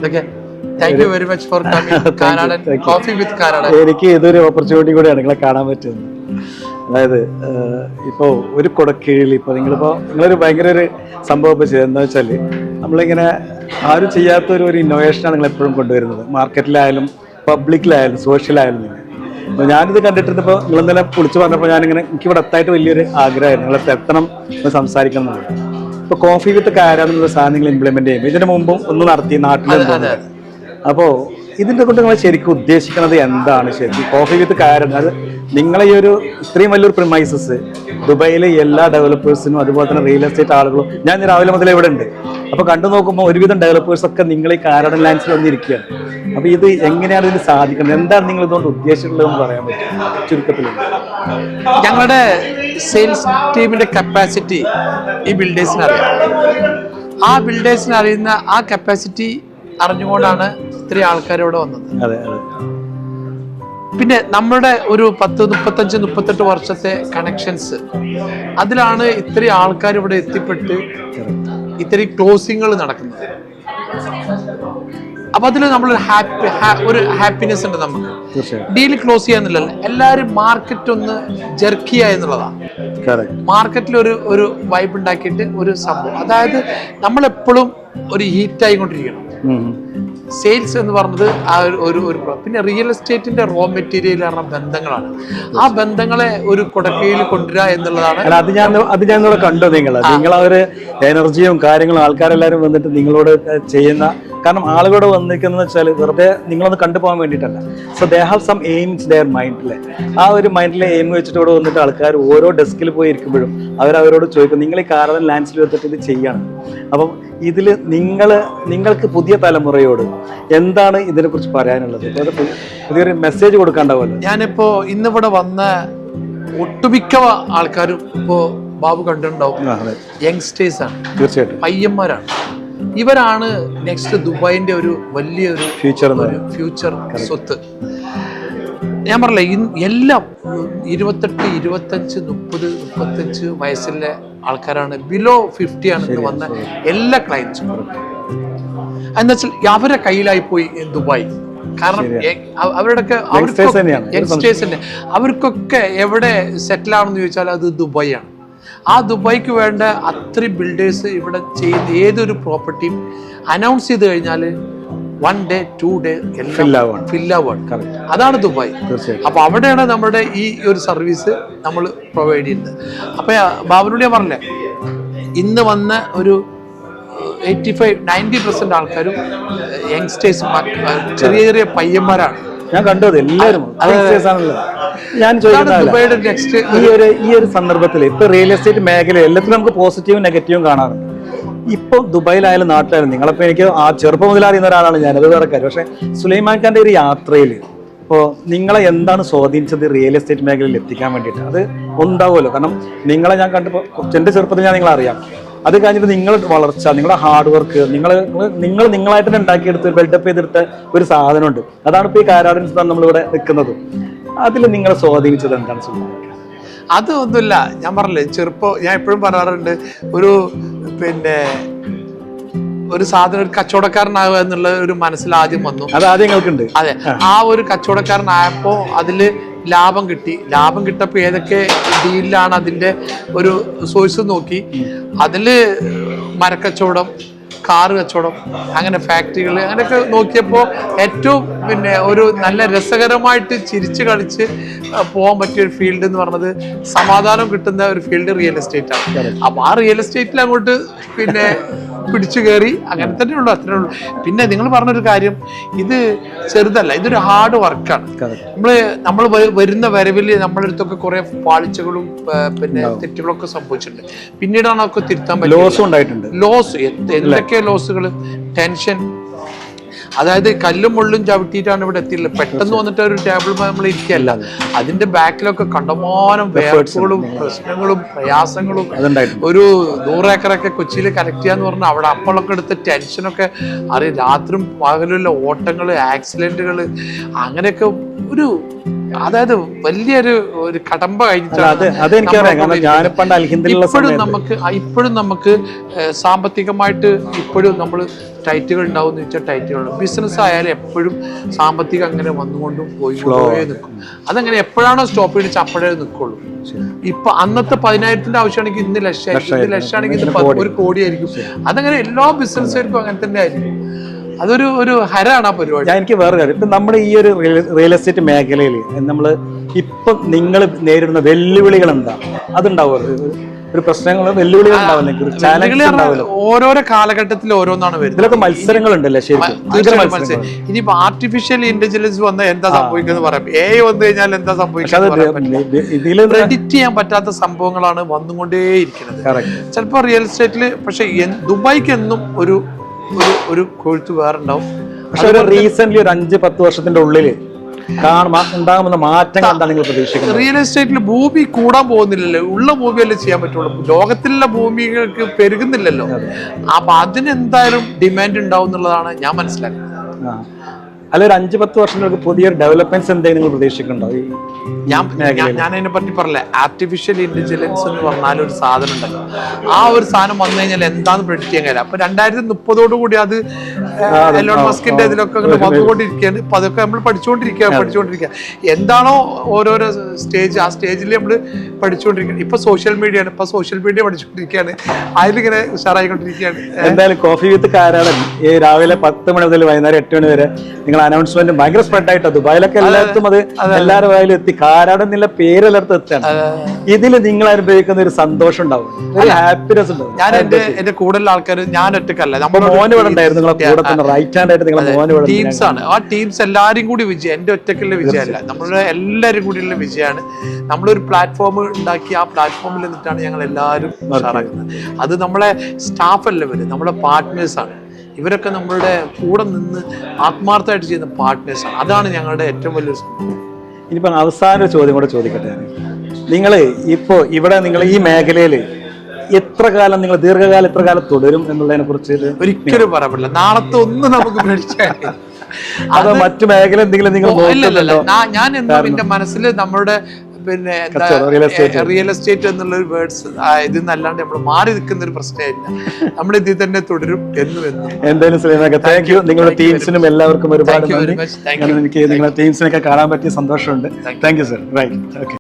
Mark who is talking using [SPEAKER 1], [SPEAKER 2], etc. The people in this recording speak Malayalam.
[SPEAKER 1] Okay. Thank you very much for coming. Karadan, coffee with Karadan.
[SPEAKER 2] എനിക്ക് ഇതൊരു ഓപ്പർച്യൂണിറ്റി കൂടെയാണ് നിങ്ങളെ കാണാൻ പറ്റുന്നത്. അതായത് ഇപ്പോൾ ഒരു കുടക്കീഴിൽ ഇപ്പോൾ നിങ്ങളൊരു ഭയങ്കര ഒരു സംഭവം ഇപ്പോൾ ചെയ്തത് എന്താ വെച്ചാൽ നമ്മളിങ്ങനെ ആരും ചെയ്യാത്തൊരു ഇന്നോവേഷനാണ് നിങ്ങൾ എപ്പോഴും കൊണ്ടുവരുന്നത്. മാർക്കറ്റിലായാലും പബ്ലിക്കിലായാലും സോഷ്യലായാലും. അപ്പോൾ ഞാനിത് കണ്ടിട്ടിപ്പോൾ നിങ്ങളെന്തെല്ലാം വിളിച്ചു പറഞ്ഞപ്പോൾ ഞാനിങ്ങനെ എനിക്കിവിടെ എത്തായിട്ട് വലിയൊരു ആഗ്രഹമായിരുന്നു നിങ്ങളെ എത്തണം എന്ന് സംസാരിക്കണം എന്നുള്ളത്. ഇപ്പോൾ കോഫി വിത്ത് കാരാണെന്നുള്ള സാധനം നിങ്ങൾ ഇംപ്ലിമെന്റ് ചെയ്യും. ഇതിനു മുമ്പും ഒന്ന് നടത്തി നാട്ടിൽ. അപ്പോൾ ഇതിൻ്റെ കൊണ്ട് നിങ്ങൾ ശരിക്കും ഉദ്ദേശിക്കുന്നത് എന്താണ് ശരിക്കും കോഫി വിത്ത് കാരൻ? അത് നിങ്ങളെ ഈ ഇത്രയും വലിയൊരു പ്രിമൈസസ് ദുബായിലെ എല്ലാ ഡെവലപ്പേഴ്സിനും അതുപോലെ തന്നെ റിയൽ എസ്റ്റേറ്റ് ആളുകളും ഞാൻ രാവിലെ മുതൽ ഇവിടെ ഉണ്ട്. അപ്പോൾ കണ്ടു നോക്കുമ്പോൾ ഒരുവിധം ഡെവലപ്പേഴ്സൊക്കെ നിങ്ങൾ ഈ കാരൻ ലാൻഡ്സിൽ വന്നിരിക്കുകയാണ്. അപ്പോൾ ഇത് എങ്ങനെയാണ് ഇതിന് സാധിക്കുന്നത്? എന്താണ് നിങ്ങൾ ഇതുകൊണ്ട് ഉദ്ദേശിച്ചിട്ടുള്ളതെന്ന് പറയാൻ പറ്റും ചുരുക്കത്തിൽ?
[SPEAKER 1] ഞങ്ങളുടെ സെയിൽസ് ടീമിന്റെ കപ്പാസിറ്റി ഈ ബിൽഡേഴ്സിന് അറിയാം. ആ ബിൽഡേഴ്സിന് അറിയുന്ന ആ കപ്പാസിറ്റി അറിഞ്ഞുകൊണ്ടാണ് ഇത്രയും ആൾക്കാർ ഇവിടെ വന്നത്. പിന്നെ നമ്മുടെ ഒരു 35-38 വർഷത്തെ കണക്ഷൻസ്, അതിലാണ് ഇത്രയും ആൾക്കാർ ഇവിടെ എത്തിപ്പെട്ട് ഇത്രയും ക്ലോസിങ്ങൾ നടക്കുന്നത്. അപ്പൊ അതിൽ നമ്മളൊരു ഹാപ്പിനെസ് ഉണ്ട്. നമുക്ക് ഡീൽ ക്ലോസ് ചെയ്യാന്നില്ലല്ലോ, എല്ലാരും മാർക്കറ്റ് ഒന്ന് ജെർക്ക് ചെയ്യുക എന്നുള്ളതാണ്. മാർക്കറ്റിൽ ഒരു വൈബ് ഉണ്ടാക്കിയിട്ട് ഒരു സംഭവം, അതായത് നമ്മളെപ്പോഴും ഒരു ഹീറ്റ് ആയിക്കൊണ്ടിരിക്കണം. സെയിൽസ് എന്ന് പറഞ്ഞത് ആ ഒരു പിന്നെ റിയൽ എസ്റ്റേറ്റിന്റെ റോ മെറ്റീരിയൽ പറഞ്ഞ ബന്ധങ്ങളാണ്. ആ ബന്ധങ്ങളെ ഒരു കുടക്കയിൽ കൊണ്ടുവരിക എന്നുള്ളതാണ്.
[SPEAKER 2] അത് ഞാൻ കണ്ടു. നിങ്ങൾ ഒരു എനർജിയും കാര്യങ്ങളും ആൾക്കാരെല്ലാരും വന്നിട്ട് നിങ്ങളോട് ചെയ്യുന്ന, കാരണം ആളുകളോട് വന്നിരിക്കുന്നത് വെച്ചാൽ വെറുതെ നിങ്ങളൊന്ന് കണ്ടുപോകാൻ വേണ്ടിയിട്ടല്ല. So they have some aims their മൈൻഡിലെ. ആ ഒരു മൈൻഡിലെ എയിം വെച്ചിട്ട് ഇവിടെ വന്നിട്ട് ആൾക്കാർ ഓരോ ഡെസ്കിൽ പോയി ഇരിക്കുമ്പോഴും അവരവരോട് ചോദിക്കും നിങ്ങൾ ഈ കാരൻ ലാൻഡ്സിൽ വെച്ചിട്ട് ഇത് ചെയ്യണം. അപ്പം ഇതിൽ നിങ്ങൾക്ക് പുതിയ തലമുറയോട് എന്താണ് ഇതിനെക്കുറിച്ച് പറയാനുള്ളത്? പുതിയൊരു മെസ്സേജ് കൊടുക്കാണ്ടാവുമല്ലോ.
[SPEAKER 1] ഞാനിപ്പോ ഇന്നിവിടെ വന്ന ഒട്ടുമിക്ക ആൾക്കാരും ഇപ്പോ ബാബു കണ്ടിട്ടുണ്ടാവും, യങ്സ്റ്റേഴ്സ് ആണ്,
[SPEAKER 2] തീർച്ചയായിട്ടും പയ്യന്മാരാണ്.
[SPEAKER 1] ഇവരാണ് നെക്സ്റ്റ് ദുബായിന്റെ ഒരു വലിയൊരു ഫ്യൂച്ചർ സ്വത്ത്. ഞാൻ പറഞ്ഞില്ല, എല്ലാം 28, 25, 30, 35 വയസ്സിലെ ആൾക്കാരാണ്. ബിലോ 50 ആണ് ഇന്ന് വന്ന എല്ലാ ക്ലയൻസും. എന്താ വെച്ചാൽ അവരെ കയ്യിലായി പോയി ദുബായ്. കാരണം അവരുടെയൊക്കെ യങ്സ്റ്റേഴ്സിന്റെ അവർക്കൊക്കെ എവിടെ സെറ്റിൽ ആണെന്ന് ചോദിച്ചാൽ അത് ദുബായ് ആണ്. ആ ദുബായ്ക്ക് വേണ്ട അത്രയും ബിൽഡേഴ്സ് ഇവിടെ ചെയ്യുന്ന ഏതൊരു പ്രോപ്പർട്ടിയും അനൗൺസ് ചെയ്ത് കഴിഞ്ഞാൽ 1 day 2 day ഫില്ലാവാണ്. അതാണ് ദുബായ്. അപ്പൊ അവിടെയാണ് നമ്മുടെ ഈ ഒരു സർവീസ് നമ്മൾ പ്രൊവൈഡ് ചെയ്യുന്നത്. അപ്പൊ ബാബുനോട് ഞാൻ പറഞ്ഞില്ലേ, ഇന്ന് വന്ന ഒരു 85-90% ആൾക്കാരും യങ്സ്റ്റേഴ്സ്, ചെറിയ ചെറിയ പയ്യന്മാരാണ്.
[SPEAKER 2] ഞാൻ കണ്ടത് എല്ലാവരും. ഞാൻ ചോദിക്കുന്നത് ഈ ഒരു സന്ദർഭത്തിൽ ഇപ്പൊ റിയൽ എസ്റ്റേറ്റ് മേഖല എല്ലാത്തിലും നമുക്ക് പോസിറ്റീവും നെഗറ്റീവും കാണാറുണ്ട്. ഇപ്പൊ ദുബായിലായാലും നാട്ടിലായാലും, നിങ്ങളിപ്പോ എനിക്ക് ആ ചെറുപ്പം മുതൽ അറിയുന്ന ഒരാളാണ് ഞാൻ, അത് വേറെ കാര്യം. പക്ഷെ സുലൈമാൻ ഖാന്റെ ഒരു യാത്രയിൽ ഇപ്പോൾ നിങ്ങളെ എന്താണ് സ്വാധീനിച്ചത് റിയൽ എസ്റ്റേറ്റ് മേഖലയിൽ എത്തിക്കാൻ വേണ്ടിയിട്ട്? അത് ഉണ്ടാവുമല്ലോ, കാരണം നിങ്ങളെ ഞാൻ കണ്ടപ്പോൾ എൻ്റെ ചെറുപ്പത്തിൽ ഞാൻ നിങ്ങളെ അറിയാം. അത് കഴിഞ്ഞിട്ട് നിങ്ങളുടെ വളർച്ച, നിങ്ങളുടെ ഹാർഡ് വർക്ക്, നിങ്ങൾ നിങ്ങളായിട്ട് തന്നെ ഉണ്ടാക്കിയെടുത്ത് ബിൽഡപ്പ് ചെയ്തെടുത്ത ഒരു സാധനമുണ്ട്. അതാണ് ഇപ്പോൾ ഈ കാരാടൻസ് നമ്മളിവിടെ നിൽക്കുന്നത്. അതിൽ നിങ്ങളെ സ്വാധീനിച്ചത് എന്താണ് സുലൈമാൻ?
[SPEAKER 1] അത് ഒന്നുമില്ല, ഞാൻ പറഞ്ഞില്ലേ, ഞാൻ എപ്പോഴും പറയാറുണ്ട്, ഒരു സാധനം ഒരു കച്ചവടക്കാരനാകുക എന്നുള്ള ഒരു മനസ്സിൽ ആദ്യം വന്നു. അതെ, ആ ഒരു കച്ചവടക്കാരനായപ്പോ അതില് ലാഭം കിട്ടി. ലാഭം കിട്ടപ്പോ ഏതൊക്കെ ഡീലിലാണ് അതിന്റെ ഒരു സോഴ്സ് നോക്കി. അതില് മരക്കച്ചവടം, കാറ് കച്ചവടം, അങ്ങനെ ഫാക്ടറികൾ, അങ്ങനെയൊക്കെ നോക്കിയപ്പോൾ ഏറ്റവും ഒരു നല്ല രസകരമായിട്ട് ചിരിച്ച് കളിച്ച് പോകാൻ പറ്റിയ ഒരു ഫീൽഡ് എന്ന് പറഞ്ഞത്, സമാധാനം കിട്ടുന്ന ഒരു ഫീൽഡ് റിയൽ എസ്റ്റേറ്റ് ആണ്. അപ്പൊ ആ റിയൽ എസ്റ്റേറ്റിൽ അങ്ങോട്ട് പിടിച്ചു കയറി. അങ്ങനെ തന്നെ ഉള്ളു, അത്രേ ഉള്ളൂ. പിന്നെ നിങ്ങൾ പറഞ്ഞൊരു കാര്യം, ഇത് ചെറുതല്ല, ഇതൊരു ഹാർഡ് വർക്കാണ്. നമ്മൾ വരുന്ന വരവിൽ നമ്മുടെ അടുത്തൊക്കെ കുറെ പാളിച്ചകളും തെറ്റുകളൊക്കെ സംഭവിച്ചിട്ടുണ്ട്. പിന്നീടാണ് അതൊക്കെ തിരുത്താൻ പറ്റും. ലോസ്, എന്തൊക്കെ ലോസുകൾ, ടെൻഷൻ, അതായത് കല്ലും മുള്ളും ചവിട്ടിയിട്ടാണ് ഇവിടെ എത്തിയിട്ടുള്ളത്. പെട്ടെന്ന് വന്നിട്ട് ഒരു ടേബിൾ നമ്മൾ ഇരിക്കുകയല്ല, അതിന്റെ ബാക്കിലൊക്കെ കണ്ടമാനം വേർപ്പുകളും പ്രശ്നങ്ങളും പ്രയാസങ്ങളും. ഒരു 100 ഏക്കറൊക്കെ കൊച്ചിയിൽ കലക്ട് ചെയ്യാന്ന് പറഞ്ഞാൽ അവിടെ അപ്പോഴൊക്കെ എടുത്ത ടെൻഷനൊക്കെ അറിയാം. രാത്രിയും പകലുള്ള ഓട്ടങ്ങള്, ആക്സിഡന്റുകള്, അങ്ങനെയൊക്കെ ഒരു അതായത് വലിയൊരു കടമ്പ ഇപ്പോഴും നമുക്ക് സാമ്പത്തികമായിട്ട് ഇപ്പോഴും നമ്മൾ ടൈറ്റുകൾ ഉണ്ടാവും എന്ന് വെച്ചാൽ ടൈറ്റുകൾ. ബിസിനസ് ആയാലും എപ്പോഴും സാമ്പത്തികം അങ്ങനെ വന്നുകൊണ്ടും പോയിക്കൊണ്ടേ നിൽക്കും. അതങ്ങനെ എപ്പോഴാണോ സ്റ്റോപ്പ് ചെയ്തിട്ട് അപ്പോഴേ നിൽക്കുള്ളൂ. ഇപ്പൊ അന്നത്തെ 10,000ന്റെ ആവശ്യമാണെങ്കിൽ ഇന്ന് ലക്ഷമായിരിക്കും, ഇന്ന് ലക്ഷമാണെങ്കിൽ ഇന്ന് 1 കോടിയായിരിക്കും. അതങ്ങനെ എല്ലാ ബിസിനസ്സുകാർക്കും അങ്ങനെ തന്നെ ആയിരിക്കും. അതൊരു ഹരാണ് ആ പരിപാടി.
[SPEAKER 2] എനിക്ക് വേറെ കാര്യം, ഇപ്പൊ നമ്മുടെ ഈ ഒരു റിയൽ എസ്റ്റേറ്റ് മേഖലയിൽ നമ്മൾ ഇപ്പം നിങ്ങൾ നേരിടുന്ന വെല്ലുവിളികൾ എന്താ? അതുണ്ടാവും ഒരു പ്രശ്നങ്ങൾ, വെല്ലുവിളികൾ ഉണ്ടാവില്ല.
[SPEAKER 1] ഓരോരോ കാലഘട്ടത്തിൽ ഓരോന്നാണ് വരുന്നത്.
[SPEAKER 2] ഇതിലൊക്കെ മത്സരങ്ങളുണ്ടല്ലേ? ശരിക്കും
[SPEAKER 1] ഇനിയിപ്പോ ആർട്ടിഫിഷ്യൽ ഇന്റലിജൻസ് വന്നാൽ എന്താ സംഭവിക്കുന്നത് പറയാം, AI വന്നു കഴിഞ്ഞാൽ എന്താ സംഭവിക്കുന്നത്, പ്രെഡിക്റ്റ് ചെയ്യാൻ പറ്റാത്ത സംഭവങ്ങളാണ് വന്നുകൊണ്ടേയിരിക്കുന്നത്. ചിലപ്പോ റിയൽ എസ്റ്റേറ്റില്. പക്ഷെ ദുബായ്ക്ക് എന്നും ഒരു കൊഴുത്ത് വേറെ ഉണ്ടാവും.
[SPEAKER 2] പക്ഷെ ഒരു റീസെന്റ് ഒരു 5-10 വർഷത്തിന്റെ ഉള്ളില് ഉണ്ടാകുന്ന മാറ്റങ്ങൾ എന്താണ് നിങ്ങൾ പ്രതീക്ഷിക്കുന്നത്?
[SPEAKER 1] റിയൽ എസ്റ്റേറ്റിൽ ഭൂമി കൂടാൻ പോകുന്നില്ലല്ലോ, ഉള്ള ഭൂമിയല്ലേ ചെയ്യാൻ പറ്റുള്ളൂ. ലോകത്തിലുള്ള ഭൂമികൾക്ക് പെരുകുന്നില്ലല്ലോ. അപ്പൊ അതിനെന്തായാലും ഡിമാൻഡ് ഉണ്ടാവും എന്നുള്ളതാണ് ഞാൻ മനസ്സിലാക്കുന്നത്.
[SPEAKER 2] അല്ല, ഒരു 5-10 വർഷങ്ങൾക്ക് പുതിയൊരു ഡെവലപ്മെന്റ്സ് എന്തെങ്കിലും നിങ്ങൾ പ്രതീക്ഷിക്കുന്നുണ്ടോ?
[SPEAKER 1] ഞാൻ അതിനെ പറ്റി പറഞ്ഞില്ല. ആർട്ടിഫിഷ്യൽ ഇന്റലിജൻസ് എന്ന് പറഞ്ഞാൽ ഒരു സാധനം ഉണ്ടല്ലോ, ആ ഒരു സാധനം വന്നു കഴിഞ്ഞാൽ എന്താന്ന് പ്രെഡിക്റ്റ് ചെയ്യാൻ കഴിയില്ല. അപ്പൊ 2030 അത് എലോൺ മസ്കിന്റെ ഇതിലൊക്കെ വന്നുകൊണ്ടിരിക്കുകയാണ്. ഇപ്പൊ അതൊക്കെ നമ്മൾ പഠിച്ചുകൊണ്ടിരിക്കുക. എന്താണോ ഓരോരോ സ്റ്റേജ്, ആ സ്റ്റേജിൽ നമ്മൾ പഠിച്ചുകൊണ്ടിരിക്കുകയാണ്. ഇപ്പൊ സോഷ്യൽ മീഡിയ ആണ്, സോഷ്യൽ മീഡിയ പഠിച്ചുകൊണ്ടിരിക്കുകയാണ്. അതിലിങ്ങനെ ഉഷാറായിക്കൊണ്ടിരിക്കുകയാണ്.
[SPEAKER 2] എന്തായാലും കോഫി വിത്ത് കാരാടൻ ഈ രാവിലെ 10 മണി മുതൽ വൈകുന്നേരം 8 മണി വരെ നിങ്ങൾ അനൗൺസ്മെന്റ് ഭയങ്കര സ്പ്രെഡ് ആയിട്ടോ. ദുബായിലൊക്കെ എല്ലായിടത്തും അത് എല്ലാവരും വായിലും എത്തി. കാരാടൻ എന്നുള്ള പേര് എല്ലായിടത്തും എത്താണ്. ഇതിൽ നിങ്ങൾ അനുഭവിക്കുന്ന ഒരു സന്തോഷം ഉണ്ടാവും, ഒരു ഹാപ്പിനെസ് ഉണ്ടാവും.
[SPEAKER 1] ഞാൻ എന്റെ കൂടുതൽ ആൾക്കാർ, ഞാൻ ഒറ്റക്കല്ല,
[SPEAKER 2] നമ്മുടെ മോന് ഇവിടെ ഉണ്ടായിരുന്നു, നിങ്ങളെ കൂടെ തന്നെ റൈറ്റ് ഹാൻഡ് ആയിട്ട് നിങ്ങളെ മോന് ഇവിടെ.
[SPEAKER 1] ടീംസ് ആണ്. ആ ടീംസ് എല്ലാരും കൂടി വിജയം, എന്റെ ഒറ്റക്കുള്ള വിജയമല്ല, നമ്മളുടെ എല്ലാവരും കൂടിയുള്ള വിജയമാണ്. നമ്മളൊരു പ്ലാറ്റ്ഫോം ഉണ്ടാക്കി ആ പ്ലാറ്റ്ഫോമിൽ നിന്നിട്ടാണ് ഞങ്ങൾ എല്ലാവരും ഉഷാറാക്കുന്നത്. അത് നമ്മളെ സ്റ്റാഫ് അല്ല, ഇവര് നമ്മളെ പാർട്ട്നേഴ്സാണ്. ഇവരൊക്കെ നമ്മളുടെ കൂടെ നിന്ന് ആത്മാർത്ഥമായിട്ട് ചെയ്യുന്ന പാർട്ട്നേഴ്സാണ്. അതാണ് ഞങ്ങളുടെ ഏറ്റവും വലിയൊരു സംഭവം.
[SPEAKER 2] ഇനിയിപ്പോ അവസാന ഒരു ചോദ്യം കൂടെ ചോദിക്കട്ടെ. നിങ്ങൾ ഇപ്പോൾ ഇവിടെ നിങ്ങൾ ഈ മേഖലയിൽ എത്ര കാലം, നിങ്ങൾ ദീർഘകാലം എത്ര കാലം തുടരും എന്നുള്ളതിനെ കുറിച്ച്
[SPEAKER 1] ഒരിക്കലും പറയാൻ പറ്റില്ല. നാളത്തെ ഒന്നും നമുക്ക് പ്രതീക്ഷിക്കാൻ.
[SPEAKER 2] അതോ മറ്റു മേഖല എന്തെങ്കിലും നിങ്ങൾ?
[SPEAKER 1] ഞാൻ എന്നും എന്റെ മനസ്സിൽ നമ്മുടെ പിന്നെ റിയൽ എസ്റ്റേറ്റ് എന്നുള്ള ഒരു വേർഡ്സ് ഇതിന്നല്ലാണ്ട് നമ്മൾ മാറി നിൽക്കുന്ന ഒരു പ്രശ്നമില്ല. നമ്മൾ ഇതിൽ തന്നെ തുടരും എന്നും.
[SPEAKER 2] എന്തായാലും സുലൈമാക്ക, താങ്ക് യു. നിങ്ങളുടെ ടീംസിനും എല്ലാവർക്കും ഒരുപാട് നന്ദി. എനിക്ക് നിങ്ങളുടെ ടീംസിനൊക്കെ കാണാൻ പറ്റിയ സന്തോഷമുണ്ട്. Thank you sir. Right, okay.